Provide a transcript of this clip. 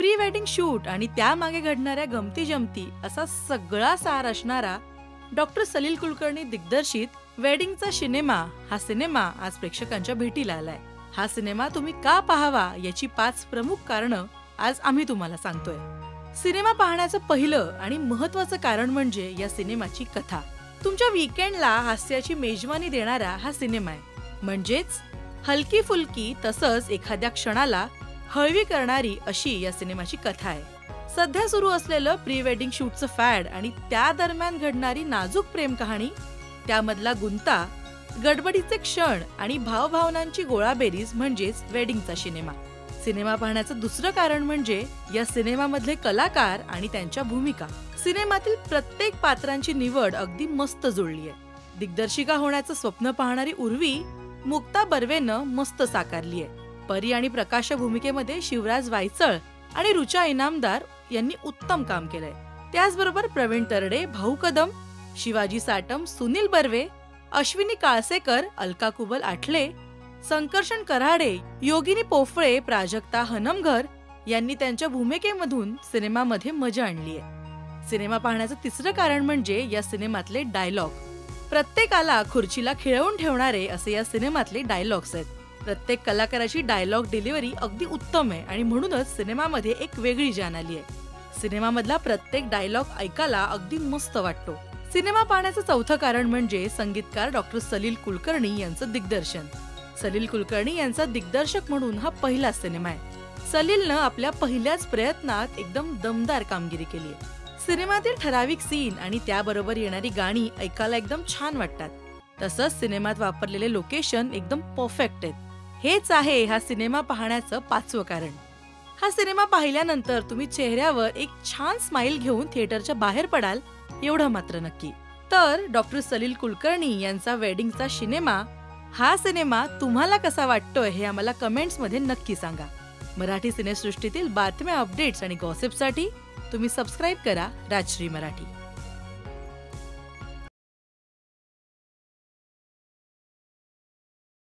Pre wedding shoot आणि त्यामागे घडणाऱ्या गमती जमती असा सगळा सार असणारा डॉक्टर सलील कुलकर्णी दिग्दर्शित वेडिंगचा सिनेमा हा सिनेमा आज प्रेक्षकांच्या भेटीला आलाय. हा सिनेमा तुम्ही का पाहावा याची 5 प्रमुख कारणं आज आम्ही तुम्हाला सांगतोय. सिनेमा पाहण्याचं पहिलं आणि महत्वाचं कारण म्हणजे या सिनेमाची कथा. तुमच्या वीकेंडला हास्याची मेजवानी देणारा हा सिनेमा आहे. म्हणजेच हलकी फुलकी तसंच एखाद्या क्षणाला हळवी करणारी अशी या सिनेमाची कथा आहे. सध्या सुरू असलेलं प्री वेडिंग शूटचं फॅड आणि त्या दरम्यान घडणारी नाजूक प्रेम कहाणी, त्यामधला गुंता, गडबडीचे क्षण आणि भावभावनांची गोळाबेरीज म्हणजेच वेडिंगचा सिनेमा. सिनेमा पाहण्याचं दुसरं कारण म्हणजे या सिनेमामधले कलाकार आणि त्यांच्या भूमिका. सिनेमातील प्रत्येक पात्रांची निवड अगदी मस्त जुळली आहे. दिग्दर्शिका होण्याचं स्वप्न पाहणारी उर्वी मुक्ता बर्वेनं मस्त साकारली आहे. परी आणि प्रकाश भूमिकेमध्ये शिवराज वायचळ आणि रुचा इनामदार यांनी उत्तम काम केलंय. त्याचबरोबर प्रवीण तरडे, भाऊ कदम, शिवाजी साटम, सुनील बर्वे, अश्विनी काळसेकर, अलका कुबल आठले, संकर्षण कराडे, योगिनी पोफळे, प्राजक्ता हनमघर यांनी त्यांच्या भूमिकेमधून सिनेमामध्ये मजा आणली आहे. सिनेमा पाहण्याचं तिसरं कारण म्हणजे या सिनेमातले डायलॉग. प्रत्येकाला खुर्चीला खिळवून ठेवणारे असे या सिनेमातले डायलॉग्स आहेत. प्रत्येक कलाकाराची डायलॉग डिलिव्हरी अगदी उत्तम आहे आणि म्हणूनच सिनेमामध्ये एक वेगळी जान आली आहे. सिनेमामधला प्रत्येक डायलॉग ऐकायला अगदी मस्त वाटतो. सिनेमा पाहण्याचं चौथं कारण म्हणजे संगीतकार डॉक्टर सलील कुलकर्णी यांचं दिग्दर्शन. सलील कुलकर्णी यांचा दिग्दर्शक म्हणून हा पहिला सिनेमा आहे. सलीलनं आपल्या पहिल्याच प्रयत्नात एकदम दमदार कामगिरी केली आहे. सिनेमातील ठराविक सीन आणि त्याबरोबर येणारी गाणी ऐकायला एकदम छान वाटतात. तसंच सिनेमात वापरलेले लोकेशन एकदम परफेक्ट आहेत. हेच आहे हा सिनेमा पाहण्याचं 5वं कारण. हा सिनेमा पाहिल्यानंतर तुम्ही चेहऱ्यावर एक छान स्माइल घेऊन थिएटरच्या बाहेर पडाल एवढं मात्र नक्की. तर डॉक्टर सलील कुलकर्णी यांचा वेडिंगचा सिनेमा हा सिनेमा तुम्हाला कसा वाटतोय हे आम्हाला कमेंट्समध्ये नक्की सांगा. मराठी सिनेसृष्टीतील बातम्या, अपडेट्स आणि गॉसिपसाठी तुम्ही सबस्क्राईब करा राजश्री मराठी.